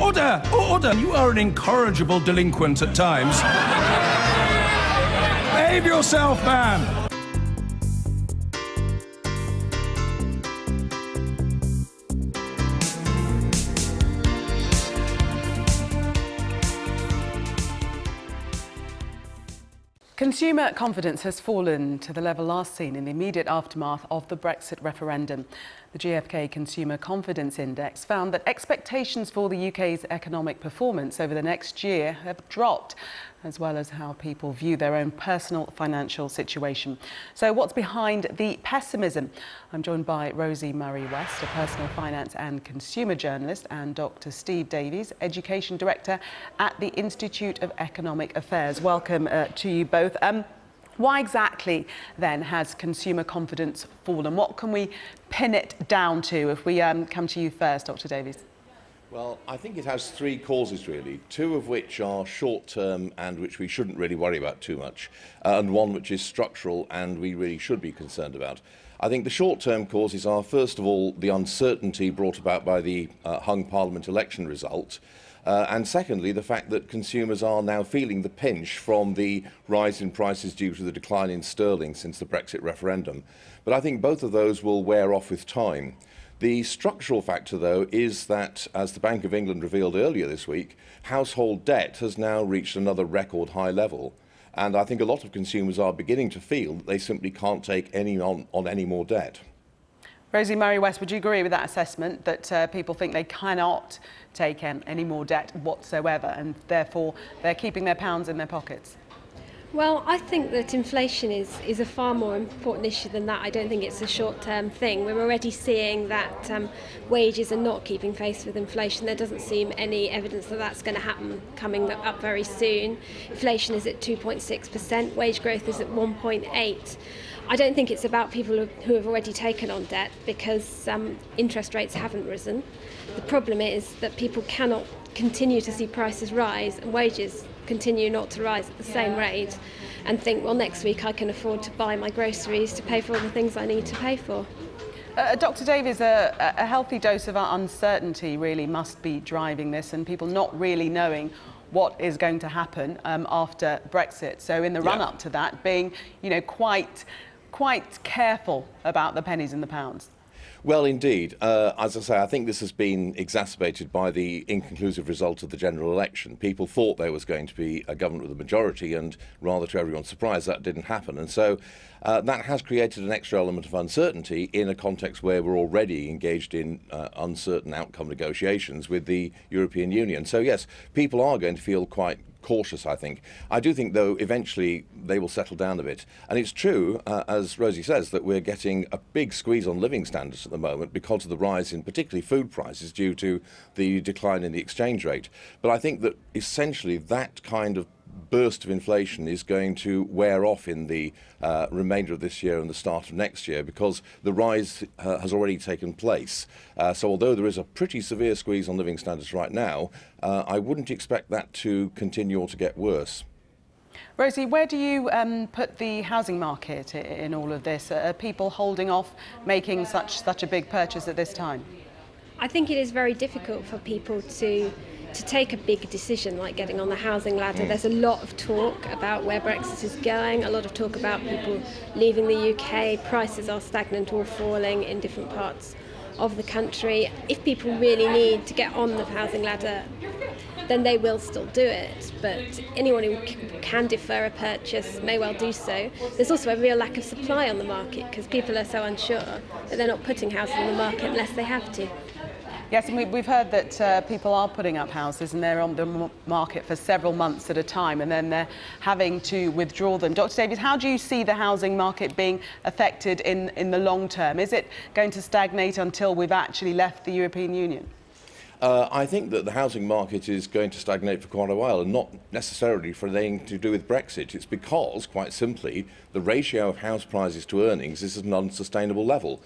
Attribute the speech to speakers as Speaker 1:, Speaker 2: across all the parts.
Speaker 1: Order! Order! You are an incorrigible delinquent at times. Behave yourself, man!
Speaker 2: Consumer confidence has fallen to the level last seen in the immediate aftermath of the Brexit referendum. The GfK Consumer Confidence Index found that expectations for the UK's economic performance over the next year have dropped, as well as how people view their own personal financial situation. So what's behind the pessimism? I'm joined by Rosie Murray-West, a personal finance and consumer journalist, and Dr. Steve Davies, Education Director at the Institute of Economic Affairs. Welcome to you both. Why exactly, then, has consumer confidence fallen? What can we pin it down to? If we come to you first, Dr. Davies.
Speaker 3: Well, I think it has three causes, really, two of which are short-term and which we shouldn't really worry about too much, and one which is structural and we really should be concerned about. I think the short-term causes are, first of all, the uncertainty brought about by the hung Parliament election result, and secondly, the fact that consumers are now feeling the pinch from the rise in prices due to the decline in sterling since the Brexit referendum. But I think both of those will wear off with time. The structural factor, though, is that, as the Bank of England revealed earlier this week, household debt has now reached another record high level. And I think a lot of consumers are beginning to feel that they simply can't take on any more debt.
Speaker 2: Rosie Murray-West, would you agree with that assessment, that people think they cannot take any more debt whatsoever, and therefore they're keeping their pounds in their pockets?
Speaker 4: Well, I think that inflation is a far more important issue than that. I don't think it's a short-term thing. We're already seeing that wages are not keeping pace with inflation. There doesn't seem any evidence that that's going to happen coming up very soon. Inflation is at 2.6%, wage growth is at 1.8%. I don't think it's about people who have already taken on debt, because interest rates haven't risen. The problem is that people cannot continue to see prices rise and wages continue not to rise at the same rate, and think, well, next week I can afford to buy my groceries to pay for all the things I need to pay for.
Speaker 2: Dr. Davies, a healthy dose of uncertainty really must be driving this, and people not really knowing what is going to happen after Brexit. So in the run-up to that, being, quite careful about the pennies and the pounds.
Speaker 3: Well, indeed. As I say, I think this has been exacerbated by the inconclusive result of the general election. People thought there was going to be a government with a majority, and rather to everyone's surprise, that didn't happen. And so that has created an extra element of uncertainty in a context where we're already engaged in uncertain outcome negotiations with the European Union. So yes, people are going to feel quite cautious, I think. I do think, though, eventually they will settle down a bit. And it's true, as Rosie says, that we're getting a big squeeze on living standards at the moment because of the rise in particularly food prices due to the decline in the exchange rate. But I think that essentially that kind of burst of inflation is going to wear off in the remainder of this year and the start of next year, because the rise has already taken place. So although there is a pretty severe squeeze on living standards right now, I wouldn't expect that to continue or to get worse.
Speaker 2: Rosie, where do you put the housing market in all of this? Are people holding off making such a big purchase at this time?
Speaker 4: I think it is very difficult for people to take a big decision like getting on the housing ladder. There's a lot of talk about where Brexit is going, a lot of talk about people leaving the UK, prices are stagnant or falling in different parts of the country. If people really need to get on the housing ladder, then they will still do it, but anyone who can defer a purchase may well do so. There's also a real lack of supply on the market because people are so unsure that they're not putting houses on the market unless they have to.
Speaker 2: Yes, and we've heard that people are putting up houses and they're on the market for several months at a time, and then they're having to withdraw them. Dr. Davies, how do you see the housing market being affected in the long term? Is it going to stagnate until we've actually left the European Union?
Speaker 3: I think that the housing market is going to stagnate for quite a while, and not necessarily for anything to do with Brexit. It's because, quite simply, the ratio of house prices to earnings is at an unsustainable level.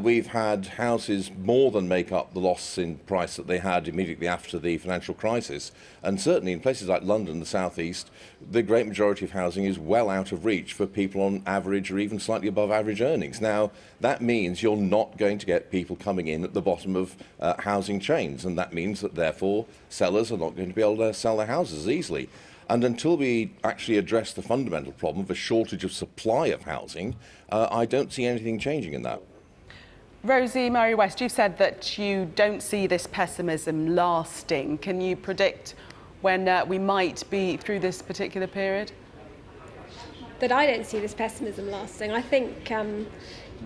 Speaker 3: We've had houses more than make up the loss in price that they had immediately after the financial crisis. And certainly in places like London, the South East, the great majority of housing is well out of reach for people on average or even slightly above average earnings. Now, that means you're not going to get people coming in at the bottom of housing chains, and that means that therefore sellers are not going to be able to sell their houses easily. And until we actually address the fundamental problem of a shortage of supply of housing, I don't see anything changing in that.
Speaker 2: Rosie Murray-West, you've said that you don't see this pessimism lasting. Can you predict when we might be through this particular period?
Speaker 4: That I don't see this pessimism lasting. I think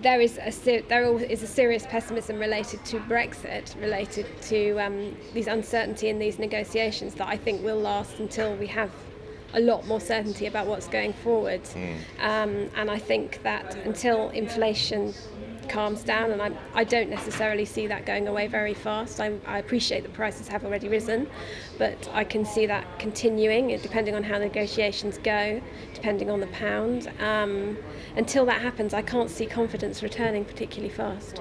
Speaker 4: there is a serious pessimism related to Brexit, related to these uncertainty in these negotiations that I think will last until we have a lot more certainty about what's going forward. And I think that until inflation calms down, and I don't necessarily see that going away very fast. I appreciate that prices have already risen, but I can see that continuing depending on how negotiations go, depending on the pound. Until that happens, I can't see confidence returning particularly fast.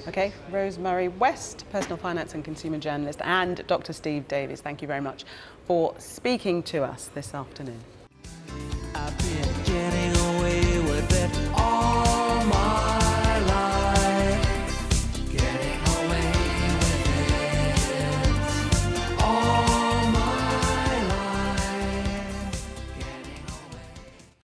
Speaker 2: OK, Rose Murray-West, personal finance and consumer journalist, and Dr. Steve Davies, thank you very much for speaking to us this afternoon.